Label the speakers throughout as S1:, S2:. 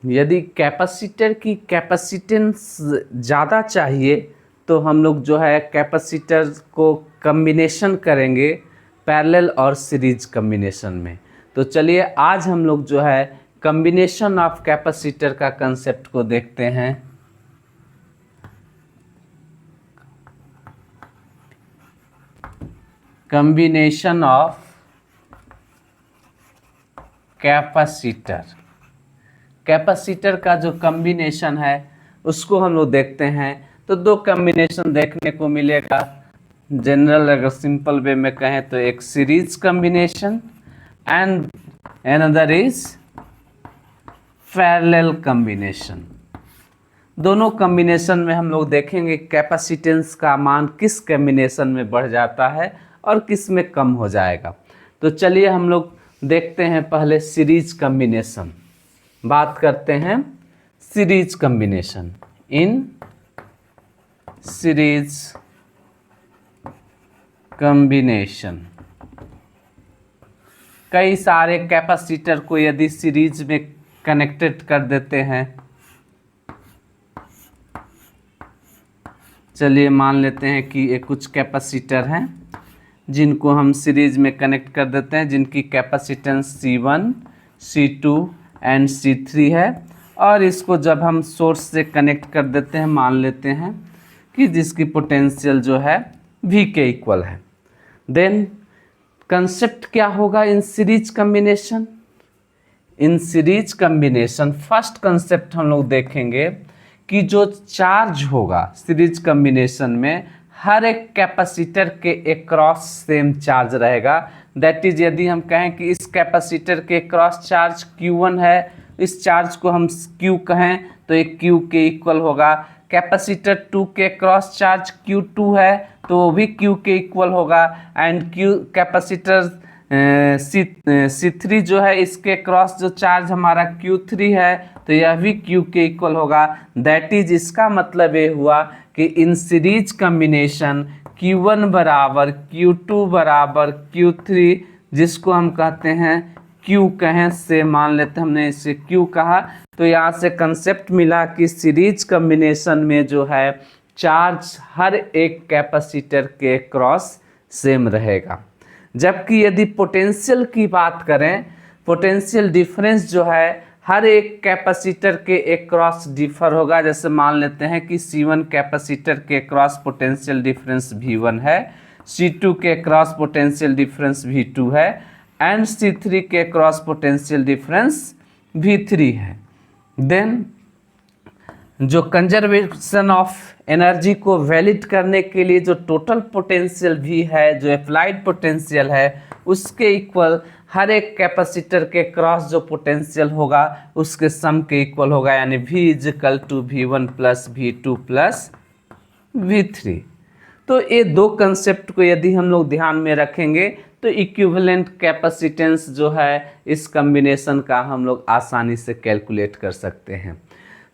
S1: यदि कैपेसिटर की कैपेसिटेंस ज़्यादा चाहिए तो हम लोग जो है कैपेसिटर को कम्बिनेशन करेंगे पैरेलल और सीरीज कम्बिनेशन में। तो चलिए आज हम लोग जो है कम्बिनेशन ऑफ कैपेसिटर का कंसेप्ट को देखते हैं। कम्बिनेशन ऑफ कैपेसिटर, कैपेसिटर का जो कम्बिनेशन है उसको हम लोग देखते हैं। तो दो कम्बिनेशन देखने को मिलेगा। जनरल अगर सिंपल वे में कहें तो एक series combination and another is parallel combination. दोनों कम्बिनेशन में हम लोग देखेंगे कैपेसिटेंस का मान किस कम्बिनेशन में बढ़ जाता है और किस में कम हो जाएगा। तो चलिए हम लोग देखते हैं पहले सीरीज कम्बिनेशन। बात करते हैं series combination. In series combination कई सारे कैपेसिटर को यदि सीरीज में कनेक्टेड कर देते हैं, चलिए मान लेते हैं कि ये कुछ कैपेसिटर हैं जिनको हम सीरीज में कनेक्ट कर देते हैं, जिनकी capacitance C1, C2 and C3 है, और इसको जब हम सोर्स से कनेक्ट कर देते हैं, मान लेते हैं कि जिसकी पोटेंशियल जो है V के इक्वल है। देन कंसेप्ट क्या होगा in series combination? In series combination first concept हम लोग देखेंगे कि जो चार्ज होगा सीरीज कम्बिनेशन में हर एक कैपेसिटर के अक्रॉस सेम चार्ज रहेगा। दैट इज यदि हम कहें कि इस कैपेसिटर के अक्रॉस चार्ज Q1 है, इस चार्ज को हम Q कहें तो एक Q के इक्वल होगा। कैपेसिटर 2 के क्रॉस चार्ज Q2 है तो वो भी Q के इक्वल होगा। एंड Q कैपेसिटर C3 जो है इसके क्रॉस जो चार्ज हमारा Q3 है तो यह भी Q के इक्वल होगा। दैट इज इसका मतलब ये हुआ कि इन सीरीज कम्बिनेशन Q1 बराबर Q2 बराबर Q3, जिसको हम कहते हैं Q कहें से, मान लेते हमने इसे Q कहा, तो यहाँ से कंसेप्ट मिला कि सीरीज कम्बिनेशन में जो है चार्ज हर एक कैपेसिटर के क्रॉस सेम रहेगा। जबकि यदि पोटेंशियल की बात करें, पोटेंशियल डिफरेंस जो है हर एक कैपेसिटर के एक क्रॉस डिफर होगा। जैसे मान लेते हैं कि C1 कैपेसिटर के क्रॉस पोटेंशियल डिफरेंस V1 है, C2 के क्रॉस पोटेंशियल डिफरेंस V2 है एंड C3 के क्रॉस पोटेंशियल डिफरेंस V3 है। देन जो कंजर्वेशन ऑफ एनर्जी को वैलिड करने के लिए जो टोटल पोटेंशियल भी है, जो अप्लाइड पोटेंशियल है, उसके इक्वल हर एक कैपेसिटर के क्रॉस जो पोटेंशियल होगा उसके सम के इक्वल होगा, यानी V is equal to V1 plus V2 plus V3। तो ये दो कंसेप्ट को यदि हम लोग ध्यान में रखेंगे तो इक्विवेलेंट कैपेसिटेंस जो है इस कम्बिनेशन का हम लोग आसानी से कैलकुलेट कर सकते हैं।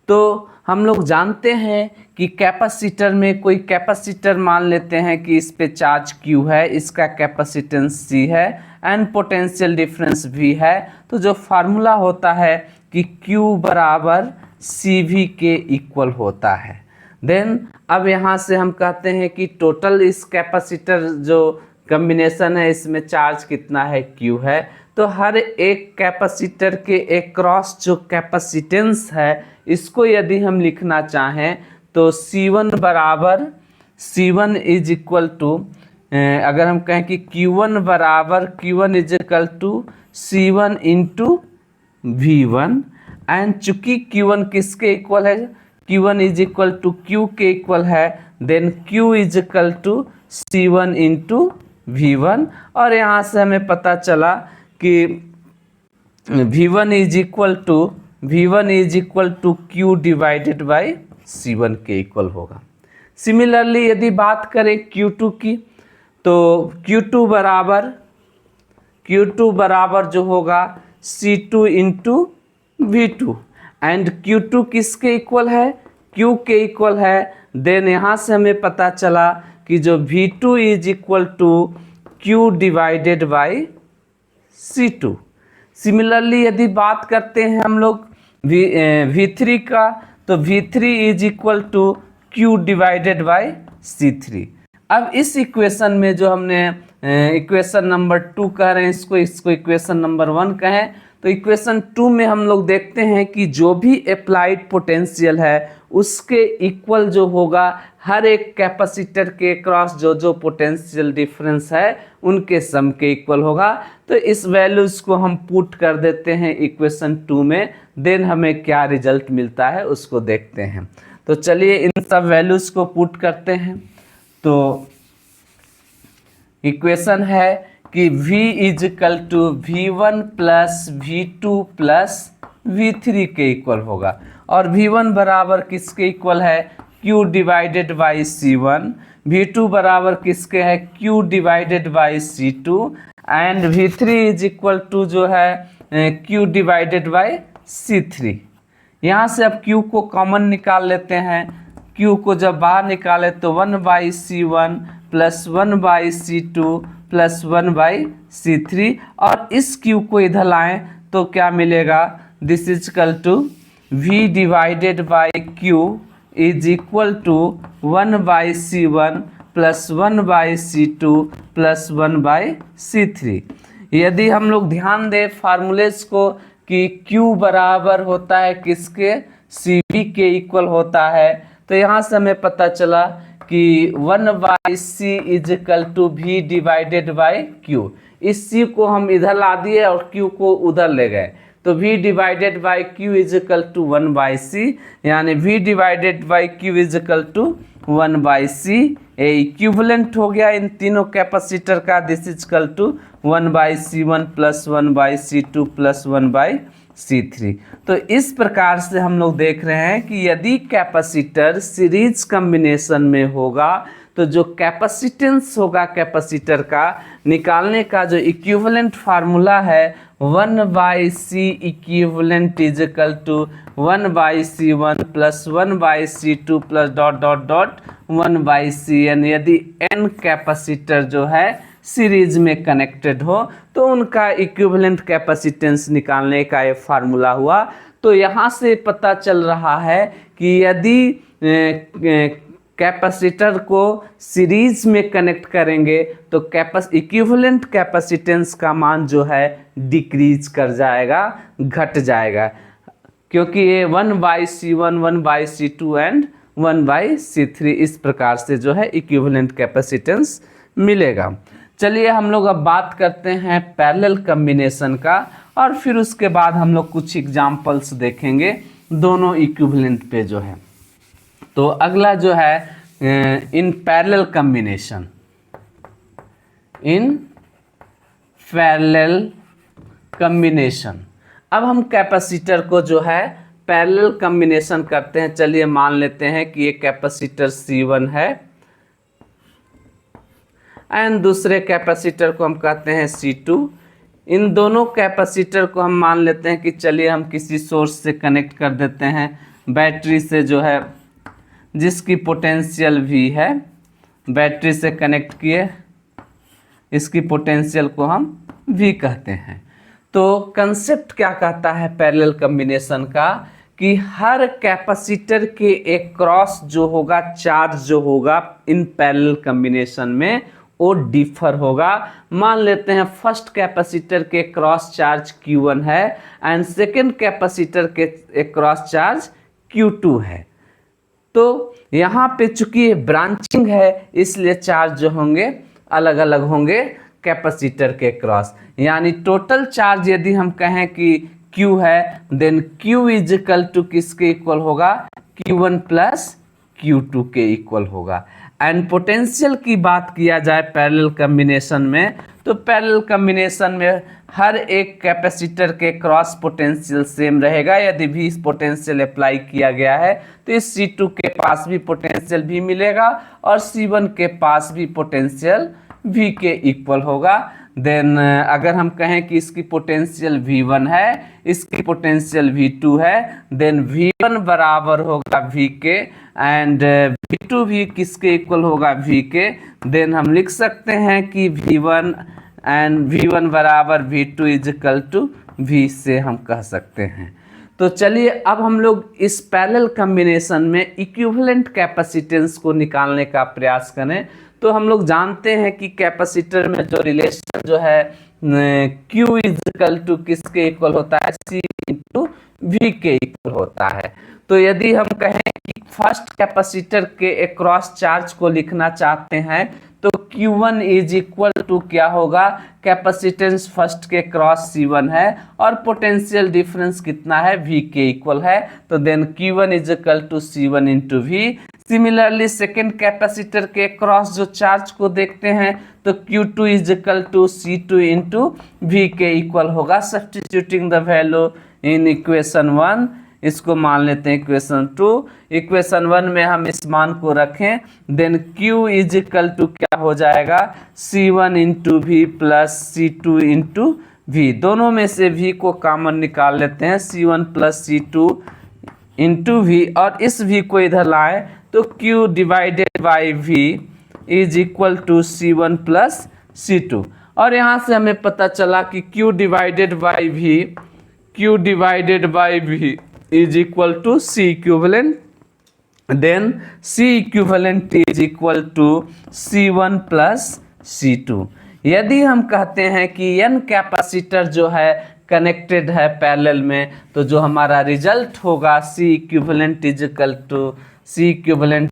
S1: तो हम लोग जानते हैं कि कैपेसिटर में कोई कैपेसिटर मान लेते हैं कि इस पे चार्ज Q है, इसका कैपेसिटेंस C है एंड पोटेंशियल डिफरेंस V है। तो जो फार्मूला होता है कि Q बराबर CV के इक्वल होता है। देन अब यहाँ से हम कहते हैं कि टोटल इस कैपेसिटर जो कम्बिनेशन है इसमें चार्ज कितना है, Q है। तो हर एक कैपेसिटर के एक क्रॉस जो कैपेसिटेंस है इसको यदि हम लिखना चाहें तो C1 बराबर C1 इज इक्वल टू, अगर हम कहें कि Q1 बराबर Q1 is equal to C1 into V1 and चूंकि Q1 किसके इक्वल है, Q1 is equal to Q के इक्वल है, then Q is equal to C1 into V1। और यहाँ से हमें पता चला कि V1 is equal to Q divided by C1 के इक्वल होगा। सिमिलरली यदि बात करें Q2 की तो Q2 बराबर जो होगा C2 into V2 and Q2 किसके इक्वल है, Q के इक्वल है। देन यहाँ से हमें पता चला कि जो V2 is equal to Q divided by C2। Similarly यदि बात करते हैं हम लोग V3 का, तो V3 is equal to Q divided by C3। अब इस इक्वेशन में जो हमने इक्वेशन नंबर 2 कह रहे हैं, इसको इक्वेशन नंबर 1 कहें, तो इक्वेशन 2 में हम लोग देखते हैं कि जो भी अप्लाइड पोटेंशियल है उसके इक्वल जो होगा हर एक कैपेसिटर के क्रॉस जो पोटेंशियल डिफरेंस है उनके सम के इक्वल होगा। तो इस वैल्यूज को हम पुट कर देते हैं इक्वेशन 2 में, देन हमें क्या रिजल्ट मिलता है उसको देखते हैं। तो चलिए इन सब वैल्यूज को पुट करते हैं। तो इक्वेशन है कि V is equal to V1 plus V2 plus V3 के इक्वल होगा, और V1 बराबर किसके इक्वल है, Q divided by C1, V2 बराबर किसके है, Q divided by C2, and V3 is equal to जो है Q डिवाइडेड बाई C3। यहाँ से अब Q को कॉमन निकाल लेते हैं। Q को जब बाहर निकाले तो 1/C1 plus 1/C2 plus 1/C3, और इस Q को इधर लाएं तो क्या मिलेगा, this is equal to V divided by Q is equal to 1/C1 plus 1/C2 plus 1/C3। यदि हम लोग ध्यान दें फार्मूलेस को कि Q बराबर होता है किसके, CV के इक्वल होता है, तो यहाँ से हमें पता चला कि 1/C is equal to V divided by Q। इस C को हम इधर ला दिए और Q को उधर ले गए, तो V divided by Q is equal to 1/C, यानी V divided by Q is equal to 1/C। Equivalent हो गया इन तीनों कैपेसिटर का, this is equal to 1/C1 plus 1/C2 plus 1/C3। तो इस प्रकार से हम लोग देख रहे हैं कि यदि कैपेसिटर सीरीज कॉम्बिनेशन में होगा तो जो कैपेसिटेंस होगा कैपेसिटर का निकालने का जो इक्विवेलेंट फार्मूला है 1/C equivalent is equal to 1/C1 plus 1/C2 plus dot dot dot 1/Cn। यदि n कैपेसिटर जो है सीरीज में कनेक्टेड हो तो उनका इक्विवेलेंट कैपेसिटेंस निकालने का ये फार्मूला हुआ। तो यहाँ से पता चल रहा है कि यदि कैपेसिटर को सीरीज में कनेक्ट करेंगे तो इक्विवेलेंट कैपेसिटेंस का मान जो है डिक्रीज कर जाएगा, घट जाएगा, क्योंकि ये 1/C1 1/C2 एंड 1/C3 इस प्रकार से जो है इक्विवेलेंट कैपेसिटेंस मिलेगा। चलिए हम लोग अब बात करते हैं पैरेलल कॉम्बिनेशन का, और फिर उसके बाद हम लोग कुछ एग्जांपल्स देखेंगे दोनों इक्विवेलेंट पे जो है। तो अगला जो है in parallel combination, in parallel combination. अब हम कैपेसिटर को जो है पैरेलल कॉम्बिनेशन करते हैं। चलिए मान लेते हैं कि ये कैपेसिटर C1 है एंड दूसरे कैपेसिटर को हम कहते हैं C2। इन दोनों कैपेसिटर को हम मान लेते हैं कि चलिए हम किसी सोर्स से कनेक्ट कर देते हैं, बैटरी से जो है जिसकी पोटेंशियल V है, बैटरी से कनेक्ट किए, इसकी पोटेंशियल को हम V कहते हैं। तो कंसेप्ट क्या कहता है पैरेलल कॉम्बिनेशन का कि हर कैपेसिटर के एक क्रॉस जो होगा, चार्ज जो होगा इन पैरेलल कॉम्बिनेशन में वो डिफर होगा। मान लेते हैं फर्स्ट कैपेसिटर के क्रॉस चार्ज Q1 है एंड सेकेंड कैपेसिटर के एक क्रॉस चार्ज Q2 है। तो यहाँ पे चूंकि ब्रांचिंग है इसलिए चार्ज जो होंगे अलग अलग होंगे कैपेसिटर के क्रॉस, यानी टोटल चार्ज यदि हम कहें कि Q है then Q is equal to किसके इक्वल होगा, Q1 प्लस Q2 के इक्वल होगा। एंड पोटेंशियल की बात किया जाए पैरेलल कॉम्बिनेशन में, तो पैरेलल कॉम्बिनेशन में हर एक कैपेसिटर के क्रॉस पोटेंशियल सेम रहेगा। यदि भी इस पोटेंशियल अप्लाई किया गया है तो इस C2 के पास भी पोटेंशियल भी मिलेगा और C1 के पास भी पोटेंशियल V के इक्वल होगा। देन अगर हम कहें कि इसकी पोटेंशियल V1 है, इसकी पोटेंशियल V2 है, देन V1 बराबर होगा V के एंड V2 भी किसके इक्वल होगा, V के। देन हम लिख सकते हैं कि V1 एंड V1 बराबर V2 is equal to V से हम कह सकते हैं। तो चलिए अब हम लोग इस पैरेलल कॉम्बिनेशन में इक्विवेलेंट कैपेसिटेंस को निकालने का प्रयास करें। तो हम लोग जानते हैं कि कैपेसिटर में जो रिलेशन जो है Q इज इक्वल टू किसके इक्वल होता है, C इंटू V के इक्वल होता है। तो यदि हम कहें कि फर्स्ट कैपेसिटर के अक्रॉस चार्ज को लिखना चाहते हैं तो Q1 इज इक्वल टू क्या होगा, कैपेसिटेंस फर्स्ट के क्रॉस C1 है और पोटेंशियल डिफरेंस कितना है, V के इक्वल है। तो then Q1 is equal to C1 into V। Similarly second capacitor के क्रॉस जो चार्ज को देखते हैं तो Q2 is equal to C2 into V के इक्वल होगा। Substituting the value in equation 1, इसको मान लेते हैं इक्वेशन 2। इक्वेशन 1 में हम इस मान को रखें, then Q is equal to क्या हो जाएगा, C1 into V plus C2 into V। दोनों में से V को कॉमन निकाल लेते हैं, C1 plus C2 into V, और इस V को इधर लाएं तो Q divided by V is equal to C1 plus C2। और यहाँ से हमें पता चला कि Q divided by V is equal to C equivalent, then C equivalent is equal to C1 plus C2। यदि हम कहते हैं कि n कैपेसिटर जो है कनेक्टेड है पैरेलल में, तो जो हमारा रिजल्ट होगा C equivalent is equal to C1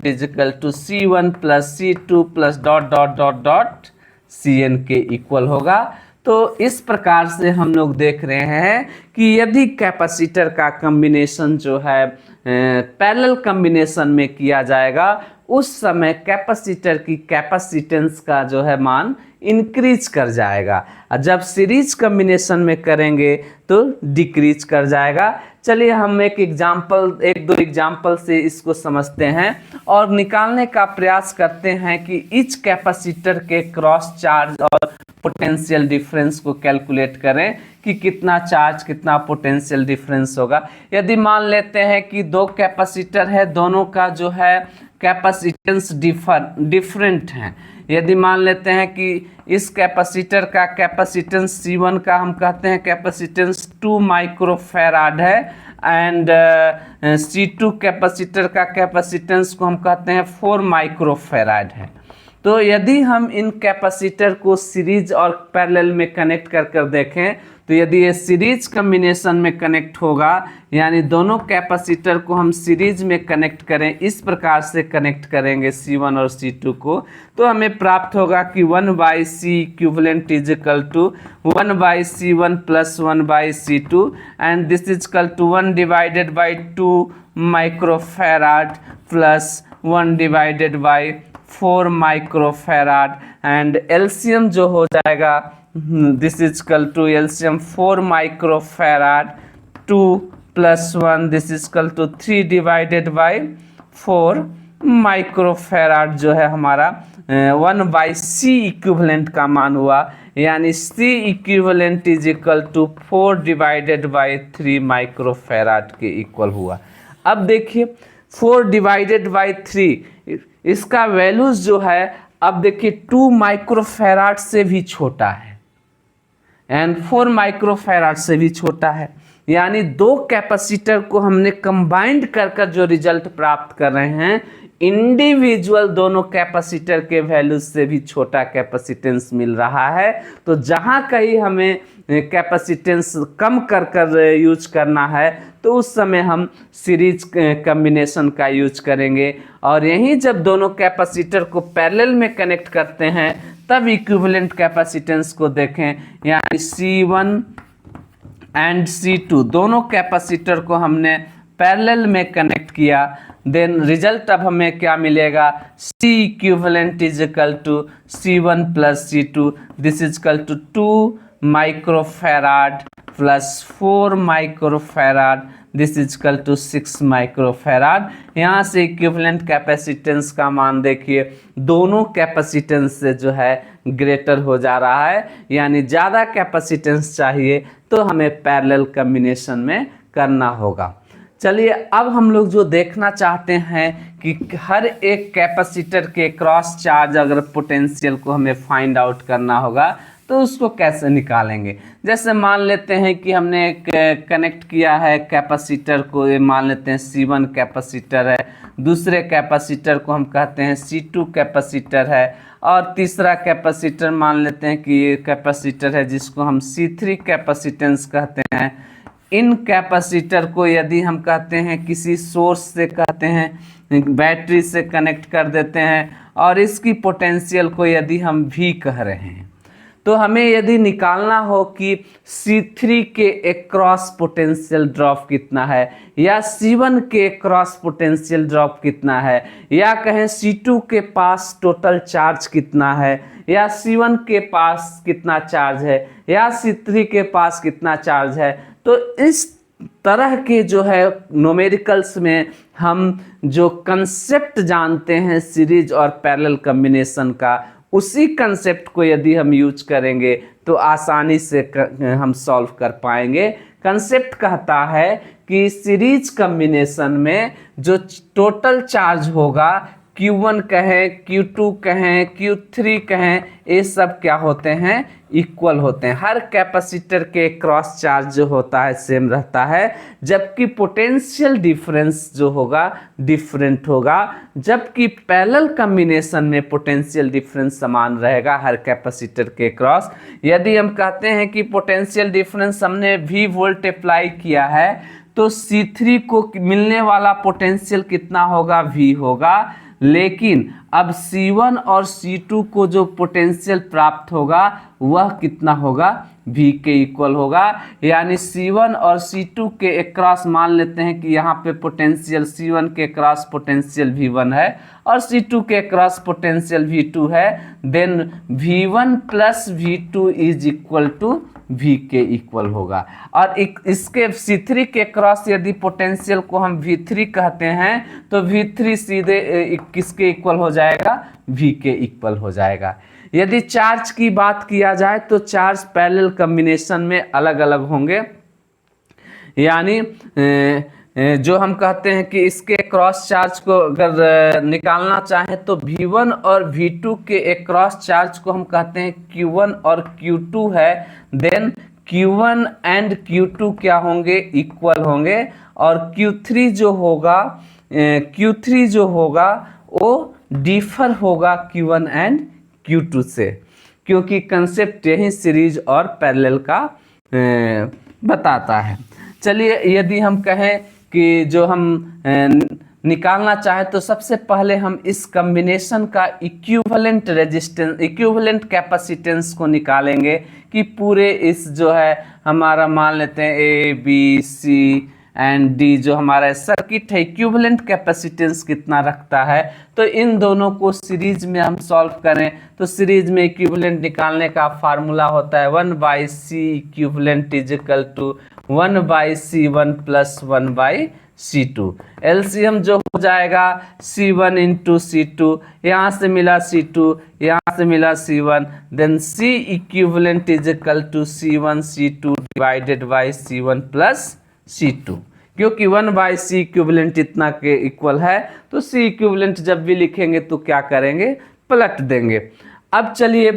S1: plus C2 plus dot dot dot dot Cn के इक्वल होगा। तो इस प्रकार से हम लोग देख रहे हैं कि यदि कैपेसिटर का कॉम्बिनेशन जो है पैरेलल कॉम्बिनेशन में किया जाएगा, उस समय कैपेसिटर की कैपेसिटेंस का जो है मान इंक्रीज कर जाएगा, और जब सीरीज कॉम्बिनेशन में करेंगे तो डिक्रीज कर जाएगा। चलिए हम एक दो एग्जाम्पल से इसको समझते हैं और निकालने का प्रयास करते हैं कि ईच कैपेसिटर के क्रॉस चार्ज और पोटेंशियल डिफरेंस को कैलकुलेट करें कि कितना चार्ज कितना पोटेंशियल डिफरेंस होगा। यदि मान लेते हैं कि दो कैपेसिटर है, दोनों का जो है कैपेसिटेंस डिफरेंट है। यदि मान लेते हैं कि इस कैपेसिटर का कैपेसिटेंस C1 का हम कहते हैं कैपेसिटेंस 2 माइक्रोफैराड है, एंड C2 कैपेसिटर का कैपेसिटेंस को हम कहते हैं 4 माइक्रोफैराड है। तो यदि हम इन कैपेसिटर को सीरीज और पैरेलल में कनेक्ट कर देखें, तो यदि ये सीरीज कॉम्बिनेशन में कनेक्ट होगा, यानी दोनों कैपेसिटर को हम सीरीज में कनेक्ट करें, इस प्रकार से कनेक्ट करेंगे C1 और C2 को, तो हमें प्राप्त होगा कि 1/C equivalent is equal to 1/C1 plus 1/C2, and this is equal to 1 divided by 2 microfarad plus 1 divided by 4 microfarad, and LCM जो हो जाएगा this is equal to LCM 4 microfarad 2 plus 1, this is equal to 3 divided by 4 microfarad जो है हमारा 1/C equivalent का मान हुआ, यानी C equivalent is equal to 4 divided by 3 microfarad के इक्वल हुआ। अब देखिए 4 डिवाइडेड बाई 3, इसका वैल्यूज जो है अब देखिए 2 माइक्रोफैराड से भी छोटा है एंड 4 माइक्रोफैराड से भी छोटा है, यानी दो कैपेसिटर को हमने कंबाइंड कर जो रिजल्ट प्राप्त कर रहे हैं, इंडिविजुअल दोनों कैपेसिटर के वैल्यूज से भी छोटा कैपेसिटेंस मिल रहा है। तो जहां कहीं हमें कैपेसिटेंस कम कर यूज करना है, तो उस समय हम सीरीज कॉम्बिनेशन का यूज करेंगे, और यहीं जब दोनों कैपेसिटर को पैरेलल में कनेक्ट करते हैं तब इक्विवेलेंट कैपेसिटेंस को देखें, यानी C1 एंड C2 दोनों कैपेसिटर को हमने पैरेलल में कनेक्ट किया, देन रिजल्ट अब हमें क्या मिलेगा, C equivalent is equal to C1 plus C2, this is equal to 2 microfarad plus 4 microfarad, this is equal to 6 microfarad. यहाँ से इक्विवेलेंट कैपेसिटेंस का मान देखिए दोनों कैपेसिटेंस से जो है ग्रेटर हो जा रहा है, यानी ज़्यादा कैपेसिटेंस चाहिए तो हमें पैरेलल कॉम्बिनेशन में करना होगा। चलिए अब हम लोग जो देखना चाहते हैं कि हर एक कैपेसिटर के क्रॉस चार्ज अगर पोटेंशियल को हमें फाइंड आउट करना होगा, तो उसको कैसे निकालेंगे। जैसे मान लेते हैं कि हमने कनेक्ट किया है कैपेसिटर को, ये मान लेते हैं C1 कैपेसिटर है, दूसरे कैपेसिटर को हम कहते हैं C2 कैपेसिटर है, और तीसरा कैपेसिटर मान लेते हैं कि ये कैपेसिटर है जिसको हम C3 कैपेसिटेंस कहते हैं। इन कैपेसिटर को यदि हम कहते हैं किसी सोर्स से कहते हैं बैटरी से कनेक्ट कर देते हैं, और इसकी पोटेंशियल को यदि हम V कह रहे हैं, तो हमें यदि निकालना हो कि C3 के अक्रॉस पोटेंशियल ड्रॉप कितना है, या C1 के अक्रॉस पोटेंशियल ड्रॉप कितना है, या कहें C2 के पास टोटल चार्ज कितना है, या C1 के पास कितना चार्ज है, या C3 के पास कितना चार्ज है, तो इस तरह के जो है न्यूमेरिकल्स में हम जो कंसेप्ट जानते हैं सीरीज और पैरेलल कॉम्बिनेशन का, उसी कंसेप्ट को यदि हम यूज करेंगे तो आसानी से हम सॉल्व कर पाएंगे। कंसेप्ट कहता है कि सीरीज कॉम्बिनेशन में जो टोटल चार्ज होगा, Q1 कहें, Q2 कहें, Q3 कहें, ये सब क्या होते हैं, इक्वल होते हैं। हर कैपेसिटर के क्रॉस चार्ज जो होता है सेम रहता है, जबकि पोटेंशियल डिफरेंस जो होगा डिफरेंट होगा, जबकि पैरेलल कॉम्बिनेशन में पोटेंशियल डिफरेंस समान रहेगा हर कैपेसिटर के क्रॉस। यदि हम कहते हैं कि पोटेंशियल डिफरेंस हमने V वोल्ट अप्लाई किया है, तो C3 को मिलने वाला पोटेंशियल कितना होगा, V होगा, लेकिन अब C1 और C2 को जो पोटेंशियल प्राप्त होगा वह कितना होगा, V के इक्वल होगा। यानी C1 और C2 के अक्रॉस मान लेते हैं कि यहाँ पे पोटेंशियल C1 के अक्रॉस पोटेंशियल V1 है और C2 के अक्रॉस पोटेंशियल V2 है, then V1 plus V2 is equal to V के इक्वल होगा। और इसके C3 के क्रॉस यदि पोटेंशियल को हम V3 कहते हैं, तो V3 सीधे किसके इक्वल हो जाएगा, V के इक्वल हो जाएगा। यदि चार्ज की बात किया जाए तो चार्ज पैरेलल कॉम्बिनेशन में अलग अलग होंगे, यानी जो हम कहते हैं कि इसके क्रॉस चार्ज को अगर निकालना चाहें तो V1 और V2 के अक्रॉस चार्ज को हम कहते हैं Q1 और Q2 है, देन Q1 एंड Q2 क्या होंगे, इक्वल होंगे, और Q3 जो होगा वो डिफर होगा Q1 एंड Q2 से, क्योंकि कंसेप्ट यही सीरीज और पैरेलल का बताता है। चलिए यदि हम कहें कि जो हम निकालना चाहें तो सबसे पहले हम इस कॉम्बिनेशन का इक्विवेलेंट रेजिस्टेंस, इक्विवेलेंट कैपेसिटेंस को निकालेंगे कि पूरे इस जो है हमारा मान लेते हैं A B C and D जो हमारा सर्किट है, इक्विवेलेंट कैपेसिटेंस कितना रखता है। तो इन दोनों को सीरीज में हम सॉल्व करें तो सीरीज में इक्विवेलेंट निकालने का फार्मूला होता है 1/C equivalent is equal to 1/C1 plus 1/C2। LCM जो हो जाएगा C1 इंटू C2, यहाँ से मिला C2, यहाँ से मिला C1, then C equivalent is equal to C1 C2 divided by C1 plus C2, क्योंकि 1/C इक्विवेलेंट इतना के इक्वल है, तो C इक्विवेलेंट जब भी लिखेंगे तो क्या करेंगे, पलट देंगे। अब चलिए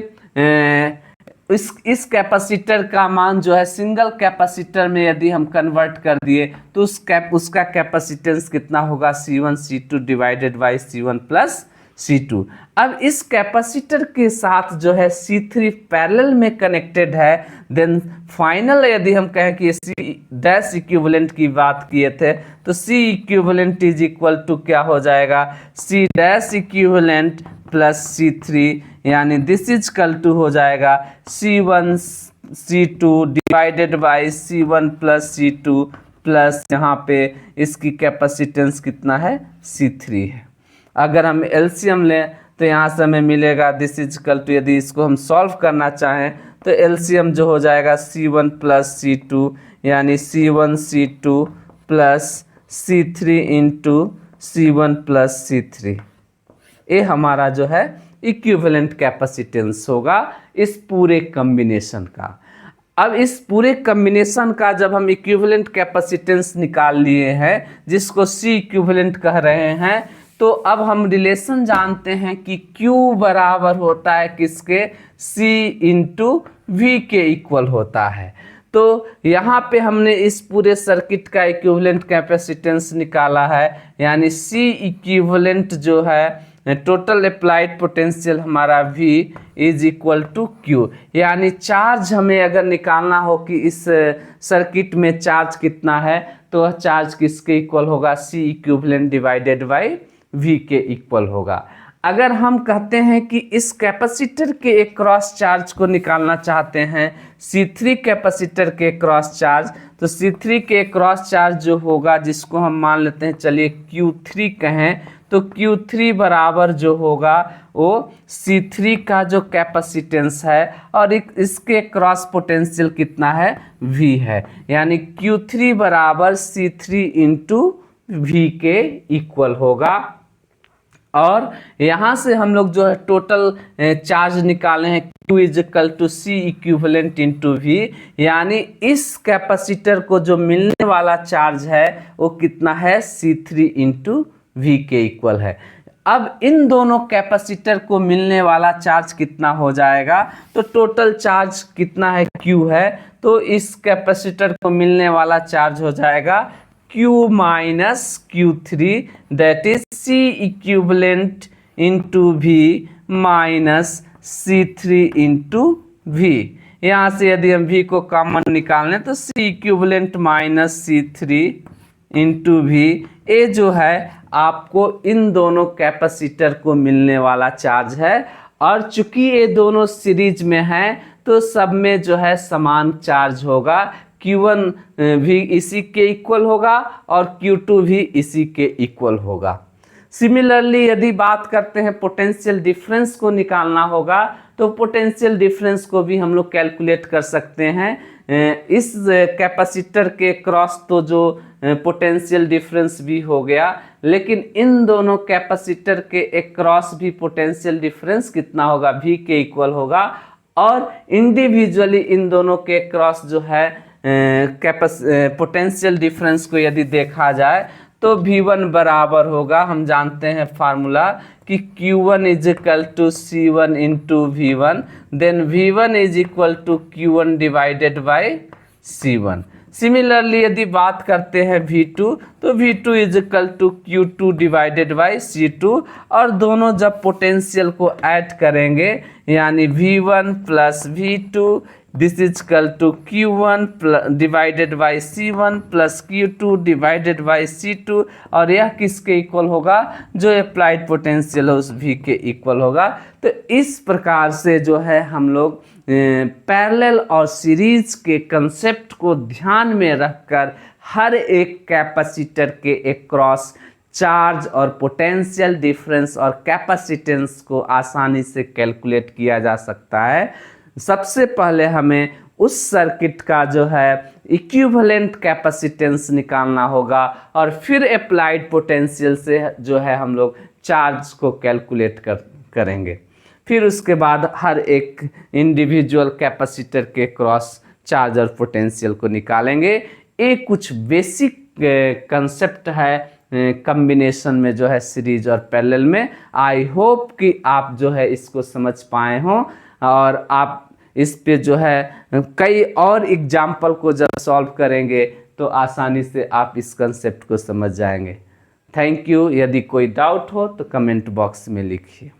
S1: इस कैपेसिटर का मान जो है सिंगल कैपेसिटर में यदि हम कन्वर्ट कर दिए तो उसका कैपेसिटेंस कितना होगा, C1 C2 divided by C1 plus C2। अब इस कैपेसिटर के साथ जो है C3 पैरेलल में कनेक्टेड है, देन फाइनल यदि हम कहें कि C डैश इक्विवेलेंट की बात किए थे तो C equivalent is equal to क्या हो जाएगा, C dash equivalent plus C3, यानी दिस इज इक्वल टू हो जाएगा C1 C2 divided by C1 plus C2 plus यहाँ पे इसकी कैपेसिटेंस कितना है, C3 है। अगर हम एलसीएम लें तो यहाँ से हमें मिलेगा दिस इज इक्वल टू, यदि इसको हम सॉल्व करना चाहें तो एलसीएम जो हो जाएगा C1 प्लस C2, यानी C1 C2 plus C3 into C1 plus C3। ये हमारा जो है इक्विवेलेंट कैपेसिटेंस होगा इस पूरे कॉम्बिनेशन का। अब इस पूरे कॉम्बिनेशन का जब हम इक्विवेलेंट कैपेसिटेंस निकाल लिए हैं, जिसको C इक्विवेलेंट कह रहे हैं, तो अब हम रिलेशन जानते हैं कि Q बराबर होता है किसके, C इंटू वी के इक्वल होता है। तो यहाँ पे हमने इस पूरे सर्किट का इक्विवेलेंट कैपेसिटेंस निकाला है, यानी C इक्विवेलेंट जो है टोटल अप्लाइड पोटेंशियल हमारा V is equal to Q, यानी चार्ज हमें अगर निकालना हो कि इस सर्किट में चार्ज कितना है, तो वह चार्ज किसके इक्वल होगा, C equivalent divided by V के इक्वल होगा। अगर हम कहते हैं कि इस कैपेसिटर के एक क्रॉस चार्ज को निकालना चाहते हैं, C3 कैपेसिटर के क्रॉस चार्ज, तो C3 के क्रॉस चार्ज जो होगा, जिसको हम मान लेते हैं चलिए Q3 कहें, तो Q3 बराबर जो होगा वो C3 का जो कैपेसिटेंस है और इसके क्रॉस पोटेंशियल कितना है, V है, यानी Q3 बराबर C3 इंटू V के इक्वल होगा। और यहाँ से हम लोग जो है टोटल चार्ज निकाले हैं Q is equal to C equivalent into V, यानी इस कैपेसिटर को जो मिलने वाला चार्ज है वो कितना है, C3 इंटू V के इक्वल है। अब इन दोनों कैपेसिटर को मिलने वाला चार्ज कितना हो जाएगा, तो टोटल चार्ज कितना है, Q है, तो इस कैपेसिटर को मिलने वाला चार्ज हो जाएगा Q minus Q3, that is C equivalent into V minus C3 into V। यहाँ से यदि हम V को कॉमन निकाल लें तो C equivalent minus C3 into V, ये जो है आपको इन दोनों कैपेसिटर को मिलने वाला चार्ज है। और चूंकि ये दोनों सीरीज में हैं तो सब में जो है समान चार्ज होगा, Q1 भी इसी के इक्वल होगा और Q2 भी इसी के इक्वल होगा। सिमिलरली यदि बात करते हैं पोटेंशियल डिफरेंस को निकालना होगा, तो पोटेंशियल डिफरेंस को भी हम लोग कैलकुलेट कर सकते हैं। इस कैपेसिटर के क्रॉस तो जो पोटेंशियल डिफरेंस भी हो गया, लेकिन इन दोनों कैपेसिटर के एक क्रॉस भी पोटेंशियल डिफरेंस कितना होगा, V के इक्वल होगा। और इंडिविजुअली इन दोनों के क्रॉस जो है पोटेंशियल डिफरेंस को यदि देखा जाए तो V1 बराबर होगा, हम जानते हैं फार्मूला कि Q1 is equal to C1 into V1, then V1 is equal to Q1 divided by C1। Similarly यदि बात करते हैं V2, तो V2 is equal to Q2 divided by C2, और दोनों जब पोटेंशियल को ऐड करेंगे यानी V1 plus V2 this is equal to Q1 divided by C1 plus Q2 divided by C2, और यह किसके इक्वल होगा, जो अप्लाइड पोटेंशियल है उस V के इक्वल होगा। तो इस प्रकार से जो है हम लोग पैरेलल और सीरीज के कंसेप्ट को ध्यान में रखकर हर एक कैपेसिटर के एक क्रॉस चार्ज और पोटेंशियल डिफरेंस और कैपेसिटेंस को आसानी से कैलकुलेट किया जा सकता है। सबसे पहले हमें उस सर्किट का जो है इक्विवेलेंट कैपेसिटेंस निकालना होगा और फिर अप्लाइड पोटेंशियल से जो है हम लोग चार्ज को कैलकुलेट करेंगे। फिर उसके बाद हर एक इंडिविजुअल कैपेसिटर के क्रॉस चार्ज और पोटेंशियल को निकालेंगे। ये कुछ बेसिक कंसेप्ट है कॉम्बिनेशन में जो है सीरीज और पैरेलल में। आई होप कि आप जो है इसको समझ पाए हों और आप इस पे जो है कई और एग्जाम्पल को जब सॉल्व करेंगे तो आसानी से आप इस कंसेप्ट को समझ जाएंगे। Thank you. यदि कोई डाउट हो तो कमेंट बॉक्स में लिखिए।